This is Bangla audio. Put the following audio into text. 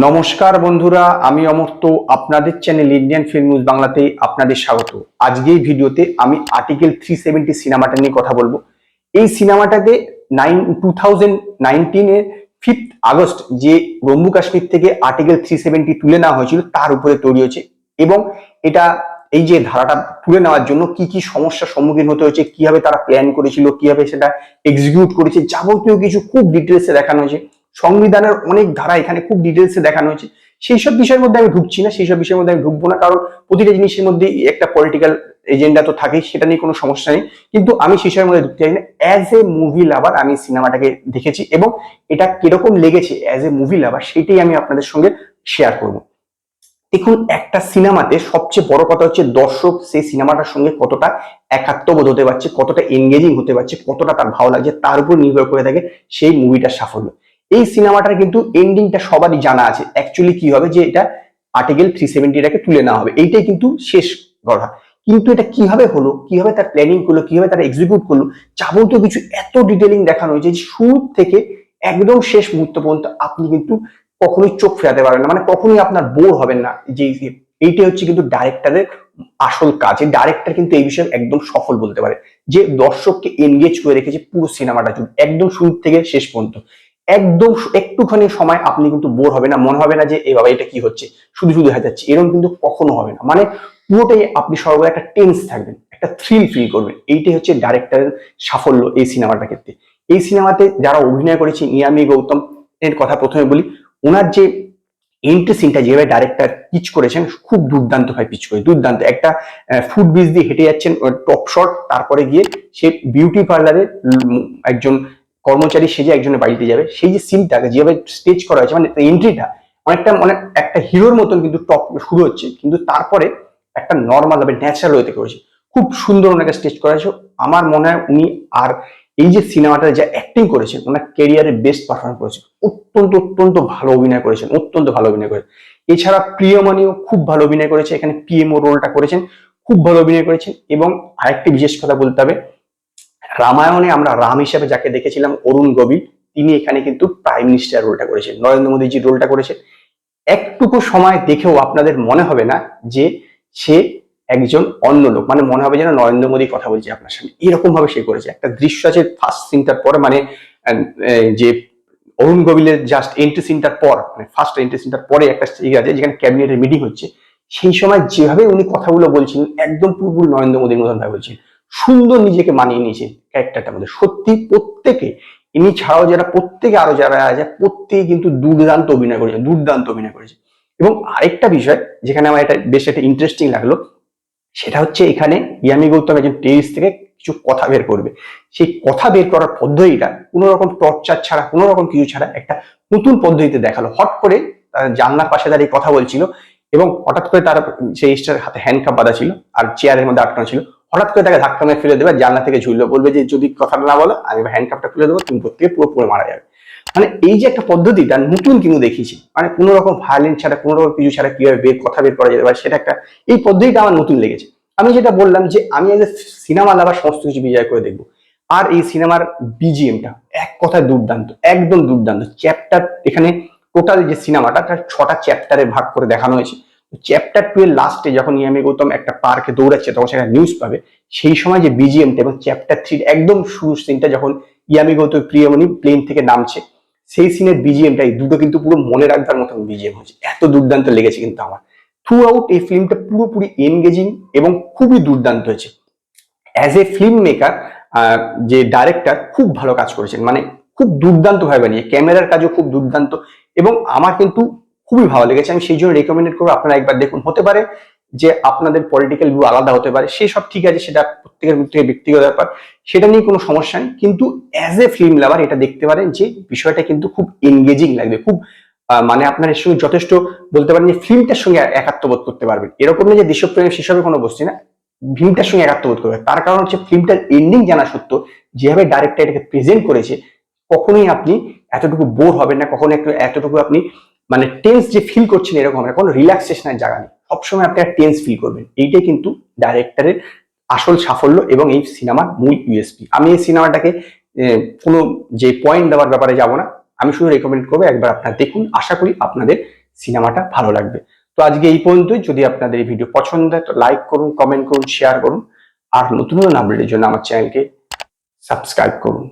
নমস্কার বন্ধুরা, আমি অমর্ত্য আপনাদের চ্যানেল ইন্ডিয়ান ফিল্ম নিউজ বাংলাতে আপনাদের স্বাগত। আজকে এই ভিডিওতে আমি আর্টিকেল 370 সিনেমাটা নিয়ে কথা বলবো। এই সিনেমাটাকে 2019 5th আগস্ট যে জম্মু কাশ্মীর থেকে আর্টিকেল 370 তুলে নেওয়া হয়েছিল তার উপরে তৈরি হয়েছে এবং এটা এই যে ধারাটা তুলে নেওয়ার জন্য কি কি সমস্যার সম্মুখীন হতে হয়েছে, কিভাবে তারা প্ল্যান করেছিল, কিভাবে সেটা এক্সিকিউট করেছে, যাবতীয় কিছু খুব ডিটেলসে দেখানো হয়েছে। সংবিধানের অনেক ধারা এখানে খুব ডিটেলসে দেখানো হয়েছে। সেই সব বিষয়ের মধ্যে আমি ঢুকছি না, সেই সব বিষয়ের মধ্যে আমি ঢুকবো না, কারণ প্রতিটা জিনিসের মধ্যে একটা পলিটিক্যাল এজেন্ডা তো থাকেই, সেটা নিয়ে কোনো সমস্যা নেই। কিন্তু আমি সেই বিষয়ের মধ্যে ঢুকতে চাই না। অ্যাজ এ মুভি লাভার আমি সিনেমাটাকে দেখেছি এবং এটা কিরকম লেগেছে অ্যাজ এ মুভি লাভার সেটাই আমি আপনাদের সঙ্গে শেয়ার করবো। দেখুন, একটা সিনেমাতে সবচেয়ে বড় কথা হচ্ছে দর্শক সেই সিনেমাটার সঙ্গে কতটা একাত্মবোধ হতে পারছে, কতটা এনগেজিং হতে পারছে, কতটা তার ভালো লাগছে, তার উপর নির্ভর করে থাকে সেই মুভিটার সাফল্য। এই সিনেমাটার কিন্তু এন্ডিংটা সবারই জানা আছে, অ্যাকচুয়ালি কি হবে, যে এটা আর্টিকেল 370টাকে তুলে নেওয়া হবে, এইটাই কিন্তু শেষ কথা। কিন্তু এটা কিভাবে হলো, কিভাবে তার প্ল্যানিং করলো, কিভাবে তারা এক্সিকিউট করলো, যাবতীয় কিছু এত ডিটেলিং দেখানো হয়েছে যে শুরু থেকে একদম শেষ মুহূর্ত পর্যন্ত আপনি কিন্তু কখনোই চোখ ফেরাতে পারবেন না, মানে কখনোই আপনার বোর হবেন না। যে এইটাই হচ্ছে কিন্তু ডাইরেক্টরের আসল কাজ। এই ডাইরেক্টর কিন্তু এই বিষয়ে একদম সফল বলতে পারে, যে দর্শককে এনগেজ করে রেখেছে পুরো সিনেমাটা জুড়ে একদম শুরু থেকে শেষ পর্যন্ত। একদম একটুখানি সময় আপনি কিন্তু বোর হবে না, মনে হবে না যে এই বাবা এটা কি হচ্ছে, শুধু শুধু হয়ে যাচ্ছে, এরকম কিন্তু কখনো হবে না। মানে পুরোটাই আপনি সর্বদা একটা টেন্স থাকবেন, একটা থ্রিল ফিল করবেন। এইটাই হচ্ছে ডাইরেক্টরের সাফল্য এই সিনেমাটার ক্ষেত্রে। এই সিনেমাতে যারা অভিনয় করেছে, ইয়ামি গৌতম এর কথা প্রথমে বলি। ওনার যে এন্ট্রি সিনটা যেভাবে ডাইরেক্টর পিচ করেছেন, খুব দুর্দান্ত ভাবে পিচ করে, দুর্দান্ত। একটা ফুড ব্রিজ দিয়ে হেঁটে যাচ্ছেন, টপ শট, তারপরে গিয়ে সে বিউটি পার্লারে একজন কর্মচারী সেজে একজনের বাড়িতে যাবে, সেই যে সিনটাকে যেভাবে স্টেজ করা হয়েছে, মানে এন্ট্রিটা অনেকটা মানে একটা হিরোর মতন কিন্তু টপ শুরু হচ্ছে, কিন্তু তারপরে একটা নর্মাল ভাবে ন্যাচারাল ওয়েতে করেছে, খুব সুন্দর ওনাকে স্টেজ করা হয়েছে। আমার মনে হয় উনি আর এই যে সিনেমাটা যা অ্যাক্টিং করেছেন, ওনার ক্যারিয়ারের বেস্ট পারফর্ম করেছেন। অত্যন্ত অত্যন্ত ভালো অভিনয় করেছেন, অত্যন্ত ভালো অভিনয় করেছেন। এছাড়া প্রিয়মণিও খুব ভালো অভিনয় করেছে, এখানে পিএমও রোলটা করেছেন, খুব ভালো অভিনয় করেছেন। এবং আরেকটি বিশেষ কথা বলতে হবে, রামায়ণে আমরা রাম হিসেবে যাকে দেখেছিলাম অরুণ গোবিল, তিনি এখানে কিন্তু প্রাইম মিনিস্টার রোলটা করেছেন, নরেন্দ্র মোদীজির রোলটা করেছেন। একটুকু সময় দেখেও আপনাদের মনে হবে না যে সে একজন অন্য লোক, মানে মনে হবে যেন নরেন্দ্র মোদী কথা বলছে আপনার সামনে, এরকম ভাবে সে করেছে। একটা দৃশ্য আছে ফার্স্ট সিনটার পরে, মানে যে অরুণ গোবিলের জাস্ট এন্ট্রি সিনটার পর, মানে ফার্স্ট এন্ট্রি সিনটার পরে একটা ঠিক আছে যেখানে ক্যাবিনেটের মিটিং হচ্ছে, সেই সময় যেভাবে উনি কথাগুলো বলছেন একদম পুরোপুরি নরেন্দ্র মোদীর মতন ভাবে বলছেন। সুন্দর নিজেকে মানিয়ে নিয়েছে ক্যারেক্টারটার মধ্যে, সত্যি প্রত্যেকে, ইনি ছাড়াও যারা প্রত্যেকে আরো যারা আছে প্রত্যেকে কিন্তু দুর্দান্ত অভিনয় করেছে, দুর্দান্ত অভিনয় করেছে। এবং আরেকটা বিষয় যেখানে আমার এটা বেশ একটা ইন্টারেস্টিং লাগলো, সেটা হচ্ছে এখানে ইয়ামি গৌতম একজন টেরিস্ট থেকে কিছু কথা বের করবে, সেই কথা বের করার পদ্ধতিটা কোনো রকম টর্চার ছাড়া, কোনো রকম কিছু ছাড়া একটা নতুন পদ্ধতিতে দেখালো। হট করে জানলার পাশে দাঁড়িয়ে কথা বলছিল এবং হঠাৎ করে তার সেই স্টারের হাতে হ্যান্ডকাপ বাঁধা ছিল আর চেয়ারের মধ্যে আটকানো ছিল। হঠাৎ করে তাকে ধাক্কা মেরে ফেলে দেবে, জানলা থেকে ঝুলবে, বলবে যে যদি কথাটা না বলো আমি হ্যান্ডকাপটা খুলে দেবো, তুমি প্রত্যেকে পুরো পুরো মারা যাবে। মানে এই যে একটা পদ্ধতিটা নতুন কিন্তু দেখিয়েছি, মানে কোনো রকম ভায়োলেন্স ছাড়া, কোনো রকম কিছু ছাড়া কিভাবে কথা বের করা যেতে পারে, সেটা একটা, এই পদ্ধতিটা আমার নতুন লেগেছে। আমি যেটা বললাম যে আমি এজ এ সিনেমা লাভার সমস্ত কিছু বিজয় করে দেখবো। আর এই সিনেমার বিজিএমটা এক কথায় দুর্দান্ত, একদম দুর্দান্ত। চ্যাপ্টার এখানে টোটাল যে সিনেমাটা তার 6টা চ্যাপ্টারে ভাগ করে দেখানো হয়েছে। চ্যাপ্টার 2 এর লাস্টে যখন ইয়ামি গৌতম একটা পার্কে দৌড়াচ্ছে তখন সেখানে নিউজ পাবে, সেই সময় যে বিজিএমটা, এবং চ্যাপ্টার 3 একদম শুরু সিনটা যখন ইয়ামি গৌতম প্রিয়মণি প্লেন থেকে নামছে, সেই সিনের বিজিএমটা, এই দুটো কিন্তু পুরো মনে রাখবার মতন বিজিএম হয়েছে, এত দুর্দান্ত লেগেছে কিন্তু আমার। থ্রু আউট এই ফিল্মটা পুরোপুরি এনগেজিং এবং খুবই দুর্দান্ত হয়েছে। অ্যাজ এ ফিল্ম মেকার যে ডাইরেক্টর খুব ভালো কাজ করেছেন, মানে খুব দুর্দান্ত ভাবে বানিয়ে, ক্যামেরার কাজও খুব দুর্দান্ত এবং আমার কিন্তু খুবই ভালো লেগেছে। আমি সেই জন্য রেকমেন্ড করবো আপনারা একবার দেখুন। হতে পারে যে আপনাদের পলিটিক্যাল ভিউ আলাদা হতে পারে, সেসব ঠিক আছে, সেটা প্রত্যেকের থেকে ব্যক্তিগত ব্যাপার, সেটা নিয়ে কোনো সমস্যা নেই। কিন্তু অ্যাজ এ ফিল্ম লাভার এটা দেখতে পারেন যে বিষয়টা কিন্তু খুব এনগেজিং লাগবে, খুব মানে আপনার এর সঙ্গে যথেষ্ট বলতে পারেন যে ফিল্মটার সঙ্গে একাত্মবোধ করতে পারবেন। এরকম না যে দেশপ্রেম সেসবের কোনো বস্তু না, ফিল্মটার সঙ্গে একাত্মবোধ করবে। তার কারণ হচ্ছে ফিল্মটার এন্ডিং জানা সত্য, যেভাবে ডাইরেক্টর এটাকে প্রেজেন্ট করেছে, কখনোই আপনি এতটুকু বোর হবেন না, কখনো একটু এতটুকু আপনি মানে টেন্স যে ফিল করছেন এরকম হবে না, কোনো রিল্যাক্সেশনের জায়গা নেই, সবসময় আপনি একটা টেন্স ফিল করবেন। এইটাই কিন্তু ডাইরেক্টরের আসল সাফল্য এবং এই সিনেমার মূল ইউএসপি। আমি এই সিনেমাটাকে কোনো যে পয়েন্ট দেওয়ার ব্যাপারে যাব না, আমি শুধু রেকমেন্ড করবো একবার আপনারা দেখুন। আশা করি আপনাদের সিনেমাটা ভালো লাগবে। তো আজকে এই পর্যন্তই। যদি আপনাদের এই ভিডিও পছন্দ হয় তো লাইক করুন, কমেন্ট করুন, শেয়ার করুন, আর নতুন নতুন আপডেটের জন্য আমার চ্যানেলকে সাবস্ক্রাইব করুন।